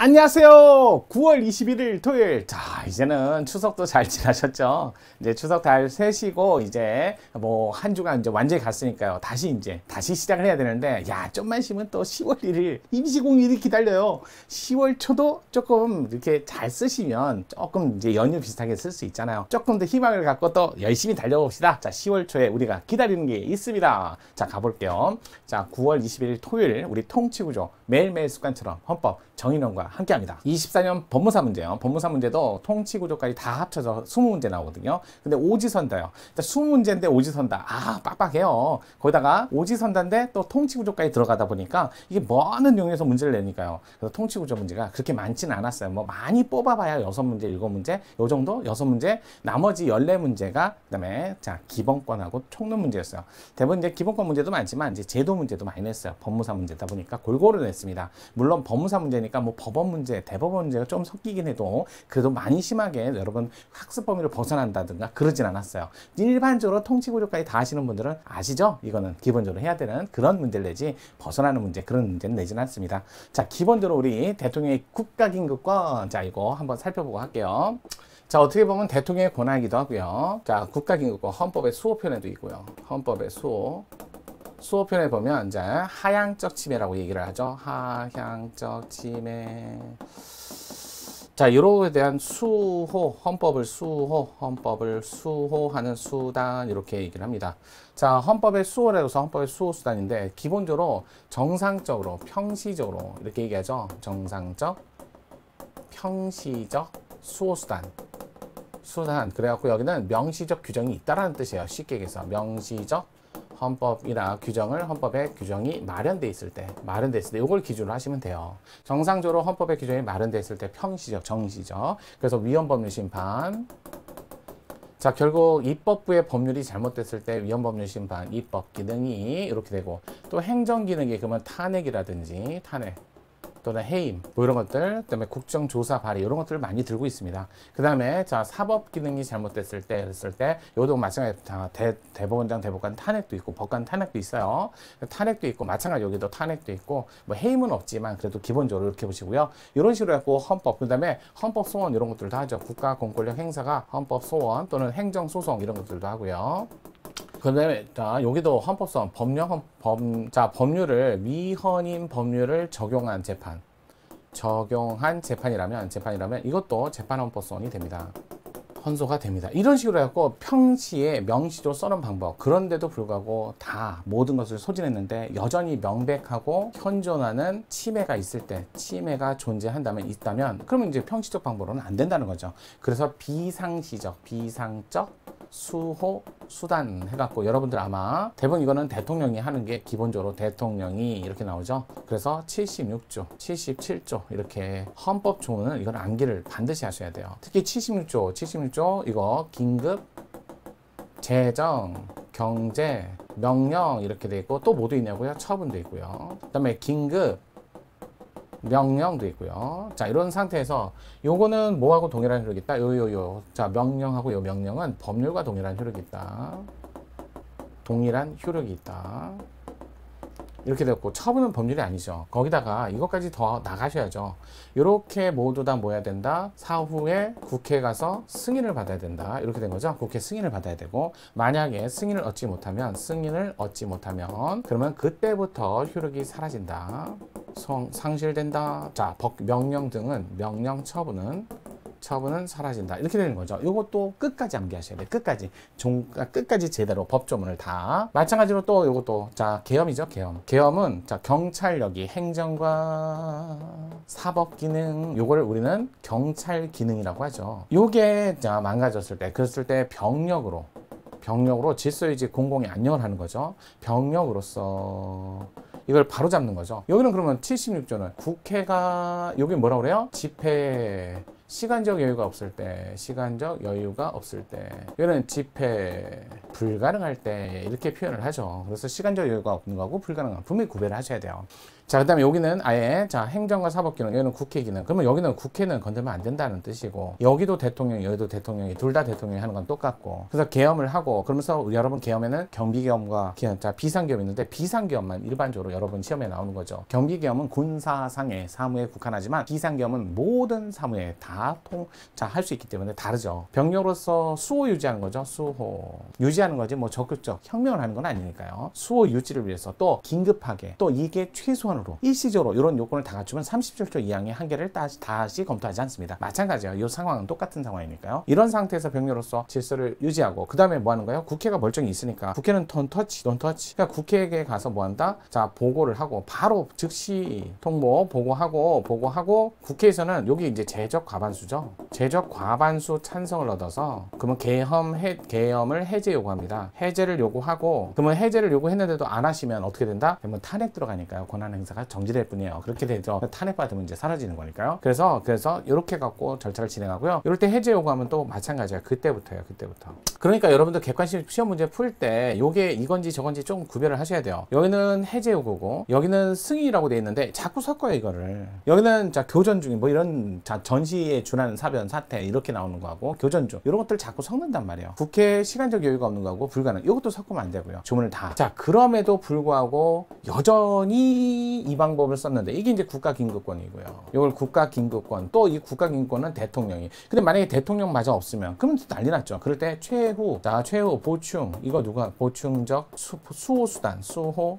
안녕하세요. 9월 21일 토요일. 자, 이제는 추석도 잘 지나셨죠? 이제 추석 잘 쉬시고 이제 뭐 한 주간 이제 완전히 갔으니까요. 다시 시작을 해야 되는데, 야, 좀만 쉬면 또 10월 1일 임시공휴일이 기다려요. 10월 초도 조금 이렇게 잘 쓰시면 조금 이제 연휴 비슷하게 쓸 수 있잖아요. 조금 더 희망을 갖고 또 열심히 달려봅시다. 자, 10월 초에 우리가 기다리는 게 있습니다. 자, 가볼게요. 자, 9월 21일 토요일 우리 통치구조 매일매일 습관처럼 헌법 정인원과 함께합니다. 24년 법무사 문제요. 법무사 문제도 통치구조까지 다 합쳐서 20문제 나오거든요. 근데 오지선다요. 20문제인데 오지선다. 아, 빡빡해요. 거기다가 오지선다인데 또 통치구조까지 들어가다 보니까 이게 많은 용에서 문제를 내니까요. 그래서 통치구조 문제가 그렇게 많지는 않았어요. 뭐 많이 뽑아봐야 6문제, 7문제 요 정도? 6문제. 나머지 14문제가 그다음에 자, 기본권하고 총론 문제였어요. 대부분 이제 기본권 문제도 많지만 이제 제도 문제도 많이 냈어요. 법무사 문제다 보니까 골고루 냈습니다. 물론 법무사 문제니까 뭐 법원 문제, 대법원 문제가 좀 섞이긴 해도 그래도 많이 심하게 여러분 학습 범위를 벗어난다든가 그러진 않았어요. 일반적으로 통치구조까지 다 하시는 분들은 아시죠? 이거는 기본적으로 해야 되는 그런 문제를 내지 벗어나는 문제, 그런 문제는 내지는 않습니다. 자, 기본적으로 우리 대통령의 국가긴급권, 자, 이거 한번 살펴보고 할게요. 자, 어떻게 보면 대통령의 권한이기도 하고요. 자, 국가긴급권 헌법의 수호편에도 있고요. 헌법의 수호편에 보면 이제 하향적 침해라고 얘기를 하죠. 하향적 침해. 자, 이로에 대한 수호, 헌법을 수호하는 수단, 이렇게 얘기를 합니다. 자, 헌법의 수호라고 해서 헌법의 수호 수단인데, 기본적으로 정상적으로, 평시적으로, 이렇게 얘기하죠. 정상적, 평시적 수호 수단. 그래갖고 여기는 명시적 규정이 있다라는 뜻이에요. 쉽게 얘기해서. 명시적 헌법이나 헌법의 규정이 마련돼 있을 때 이걸 기준으로 하시면 돼요. 정상적으로 헌법의 규정이 마련돼 있을 때 평시적, 정시적. 그래서 위헌법률 심판. 자, 결국 입법부의 법률이 잘못됐을 때 위헌법률 심판, 입법 기능이 이렇게 되고, 또 행정 기능이 그러면 탄핵이라든지 또는 해임, 뭐 이런 것들, 그다음에 국정조사 발의 이런 것들을 많이 들고 있습니다. 그 다음에 자, 사법 기능이 잘못됐을 때 이것도 마찬가지. 대법원장, 대법관 탄핵도 있고 법관 탄핵도 있어요. 탄핵도 있고 마찬가지 여기도 탄핵도 있고, 뭐 해임은 없지만 그래도 기본적으로 이렇게 보시고요. 이런 식으로 해갖고 헌법, 그 다음에 헌법 소원 이런 것들도 하죠. 국가 공권력 행사가 헌법 소원 또는 행정 소송 이런 것들도 하고요. 그 다음에, 자, 여기도 헌법소원, 법률을, 위헌인 법률을 적용한 재판이라면 이것도 재판헌법소원이 됩니다. 헌소가 됩니다. 이런 식으로 해갖고 평시에 명시적으로 써놓은 방법, 그런데도 불구하고 다 모든 것을 소진했는데 여전히 명백하고 현존하는 침해가 있다면 그러면 이제 평시적 방법으로는 안 된다는 거죠. 그래서 비상적 수호 수단 해갖고 여러분들 아마 대부분 이거는 대통령이 하는 게 기본적으로 대통령이 이렇게 나오죠. 그래서 76조, 77조 이렇게 헌법조문은 이건 암기를 반드시 하셔야 돼요. 특히 76조 이거 긴급, 재정, 경제, 명령 이렇게 돼 있고, 또 뭐도 있냐고요? 처분도 있고요. 그 다음에 긴급, 명령도 있고요. 자, 이런 상태에서 요거는 뭐하고 동일한 효력이 있다? 자, 명령하고 요 명령은 법률과 동일한 효력이 있다. 이렇게 됐고, 처분은 법률이 아니죠. 거기다가 이것까지 더 나가셔야죠. 이렇게 모두 다 뭐 해야 된다? 사후에 국회에 가서 승인을 받아야 된다. 이렇게 된 거죠. 국회 승인을 받아야 되고, 만약에 승인을 얻지 못하면 그러면 그때부터 효력이 사라진다. 상실된다. 자, 명령 등은, 처분은 사라진다. 이렇게 되는 거죠. 이것도 끝까지 암기하셔야 돼요. 끝까지 제대로 법조문을 다. 마찬가지로 또 이것도, 자, 계엄이죠. 계엄은, 자, 경찰력이 행정과 사법 기능, 요거를 우리는 경찰 기능이라고 하죠. 요게, 자, 망가졌을 때, 그랬을 때 병력으로 질서유지 공공의 안녕을 하는 거죠. 병력으로서 이걸 바로 잡는 거죠. 여기는 그러면 76조는 국회가, 여기 뭐라 그래요? 집회, 시간적 여유가 없을 때, 이거는 집회 불가능할 때 이렇게 표현을 하죠. 그래서 시간적 여유가 없는 거하고 불가능한, 분명히 구별을 하셔야 돼요. 자, 그 다음에 여기는 아예 자 행정과 사법기능, 여기는 국회 기능. 그러면 여기는 국회는 건들면 안 된다는 뜻이고, 여기도 대통령, 여기도 대통령이 둘 다 대통령이 하는 건 똑같고, 그래서 계엄을 하고, 그러면서 여러분 계엄에는 경비계엄과 자 비상계엄이 있는데, 비상계엄만 일반적으로 여러분 시험에 나오는 거죠. 경비계엄은 군사상의 사무에 국한하지만 비상계엄은 모든 사무에 다 할 수 있기 때문에 다르죠. 병력으로서 수호 유지하는 거죠. 수호 유지하는 거지 뭐 적극적 혁명을 하는 건 아니니까요. 수호 유지를 위해서 또 긴급하게 또 이게 최소한으로 일시적으로 이런 요건을 다 갖추면 37조 2항의 한계를 다시 검토하지 않습니다. 마찬가지예요. 이 상황은 똑같은 상황이니까요. 이런 상태에서 병력으로서 질서를 유지하고, 그 다음에 뭐 하는 거예요? 국회가 멀쩡히 있으니까 국회는 돈 터치. 그러니까 국회에 가서 뭐 한다? 자, 보고를 하고 바로 즉시 통보 보고하고 국회에서는 여기 이제 제적 과반수죠. 제적 과반수 찬성을 얻어서 그러면 계엄을 해제 요구합니다. 해제를 요구하고, 그러면 해제를 요구했는데도 안 하시면 어떻게 된다? 그러면 탄핵 들어가니까요. 권한 행사가 정지될 뿐이에요. 그렇게 되죠. 탄핵 받으면 이제 사라지는 거니까요. 그래서 이렇게 갖고 절차를 진행하고요. 이럴 때 해제 요구하면 또 마찬가지예요. 그때부터요. 그러니까 여러분들 객관식 시험 문제 풀 때 요게 이건지 저건지 좀 구별을 하셔야 돼요. 여기는 해제 요구고 여기는 승인이라고 돼 있는데 자꾸 섞어요, 이거를. 여기는 자 교전 중인 뭐 이런 자 전시에 준하는 사변 사태 이렇게 나오는 거하고 교전 중 이런 것들 자꾸 섞는단 말이에요. 국회 시간적 여유가 없는 거하고 불가능. 이것도 섞으면 안 되고요. 주문을 다. 자, 그럼에도 불구하고 여전히 이 방법을 썼는데 이게 이제 국가긴급권이고요. 이걸 국가긴급권, 또 이 국가긴급권은 대통령이. 근데 만약에 대통령마저 없으면 그러면 난리 났죠. 그럴 때 최후 보충, 이거 누가 보충적 수호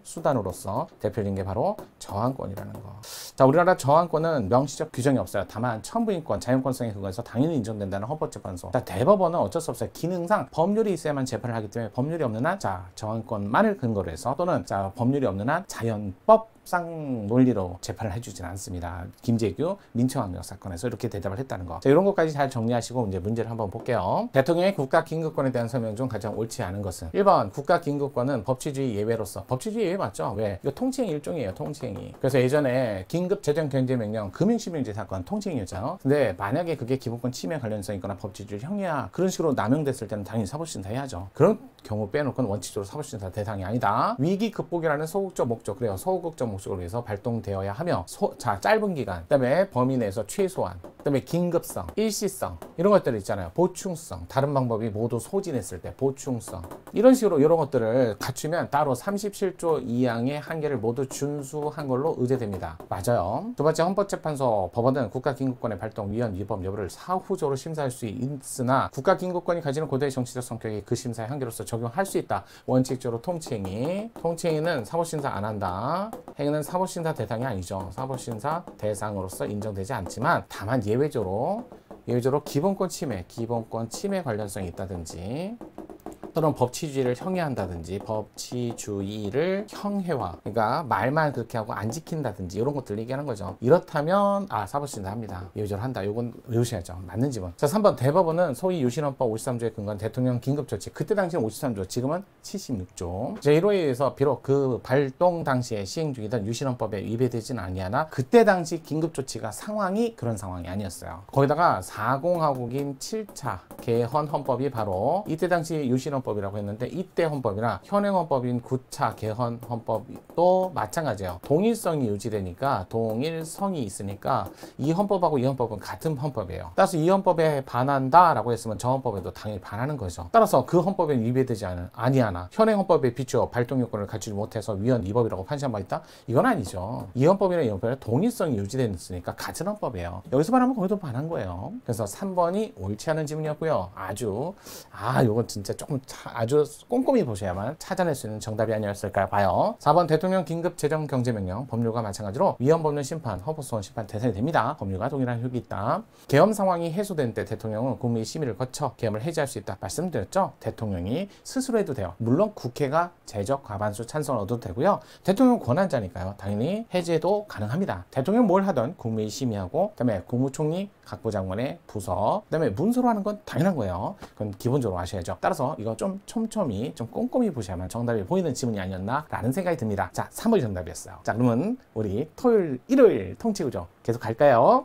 수단으로서 대표적인 게 바로 저항권이라는 거. 자, 우리나라 저항권은 명시적 규정이 없어요. 다만 천부인권, 자연권성에 근거해서 당연히 인정된다는 헌법재판소. 자, 대법원은 어쩔 수 없어요. 기능상 법률이 있어야만 재판을 하기 때문에 법률이 없는 한 자 저항권만을 근거로 해서, 또는 자 법률이 없는 한 자연법상 논리로 재판을 해주진 않습니다. 김재규 민청학력 사건에서 이렇게 대답을 했다는 거. 자, 이런 것까지 잘 정리하시고 이제 문제를 한번 볼게요. 대통령의 국가긴급권에 대한 설명 중 가장 옳지 않은 것은 1번 국가긴급권은 법치주의 예외로서. 법치주의 예외 맞죠? 왜? 이거 통치행 일종이에요. 통치행위. 그래서 예전에 긴급재정경제명령 금융실명제 사건 통치행위였잖아요. 근데 만약에 그게 기본권 침해 관련성이 있거나 법치주의 형해야 그런 식으로 남용됐을 때는 당연히 사법심사 해야죠. 그런 경우 빼놓고는 원칙적으로 사법심사 대상이 아니다. 위기 극복이라는 소극적 목적, 그래요. 소극적 목적을 위해서 발동되어야 하며, 자 짧은 기간, 그다음에 범위 내에서 최소한, 그다음에 긴급성, 일시성 이런 것들 있잖아요. 보충성, 다른 방법이 모두 소진했을 때 보충성, 이런 식으로 이런 것들을 갖추면 따로 37조 2항의 한계를 모두 준수한 걸로 의제됩니다. 맞아요. 두 번째, 헌법재판소 법원은 국가긴급권의 발동 위헌 위법 여부를 사후적으로 심사할 수 있으나 국가긴급권이 가지는 고도의 정치적 성격이 그 심사의 한계로서 적용할 수 있다. 원칙적으로 통치행위는 사법심사 안 한다. 행위는 사법심사 대상이 아니죠. 사법심사 대상으로서 인정되지 않지만 다만 예외적으로 기본권 침해 관련성이 있다든지, 또는 법치주의를 형해한다든지, 법치주의를 형해화, 그러니까 말만 그렇게 하고 안 지킨다든지 이런 것들 얘기하는 거죠. 이렇다면 사법심사 합니다. 예외적으로 한다. 이건 외우셔야죠. 맞는 지문. 자, 3번 대법원은 소위 유신헌법 53조에 근거한 대통령 긴급조치, 그때 당시는 53조, 지금은 76조. 제1호에 의해서 비록 그 발동 당시에 시행 중이던 유신헌법에 위배되지는 아니하나 그때 당시 긴급조치가 상황이 그런 상황이 아니었어요. 거기다가 40하국인 7차 개헌 헌법이 바로 이때 당시 유신헌법 이라고 했는데, 이때 헌법이나 현행 헌법인 9차 개헌 헌법도 마찬가지예요. 동일성이 유지되니까, 동일성이 있으니까 이 헌법하고 이 헌법은 같은 헌법이에요. 따라서 이 헌법에 반한다라고 했으면 저 헌법에도 당연히 반하는 거죠. 따라서 그 헌법에 위배되지 아니하나 현행 헌법에 비추어 발동 요건을 갖추지 못해서 위헌 위법이라고 판시한 바 있다? 이건 아니죠. 이 헌법이나 이 헌법에 동일성이 유지되었으니까 같은 헌법이에요. 여기서 반하면 거기도 반한 거예요. 그래서 3번이 옳지 않은 지문이었고요. 요건 진짜 조금 아주 꼼꼼히 보셔야만 찾아낼 수 있는 정답이 아니었을까 봐요. 4번 대통령 긴급 재정 경제명령, 법률과 마찬가지로 위헌 법률 심판, 허브소원 심판 대상이 됩니다. 법률과 동일한 효력이 있다. 계엄 상황이 해소된 때 대통령은 국무회의 심의를 거쳐 계엄을 해제할 수 있다. 말씀드렸죠? 대통령이 스스로 해도 돼요. 물론 국회가 제적 과반수 찬성을 얻어도 되고요. 대통령 권한자니까요. 당연히 해제도 가능합니다. 대통령 뭘 하든 국무회의 심의하고, 그다음에 국무총리, 각부장관의 부서, 그다음에 문서로 하는 건 당연한 거예요. 그건 기본적으로 아셔야죠. 따라서 이거 좀 촘촘히 좀 꼼꼼히 보셔야만 정답이 보이는 지문이 아니었나 라는 생각이 듭니다. 자, 3번이 정답이었어요. 자, 그러면 우리 토요일 일요일 통치구조 계속 갈까요?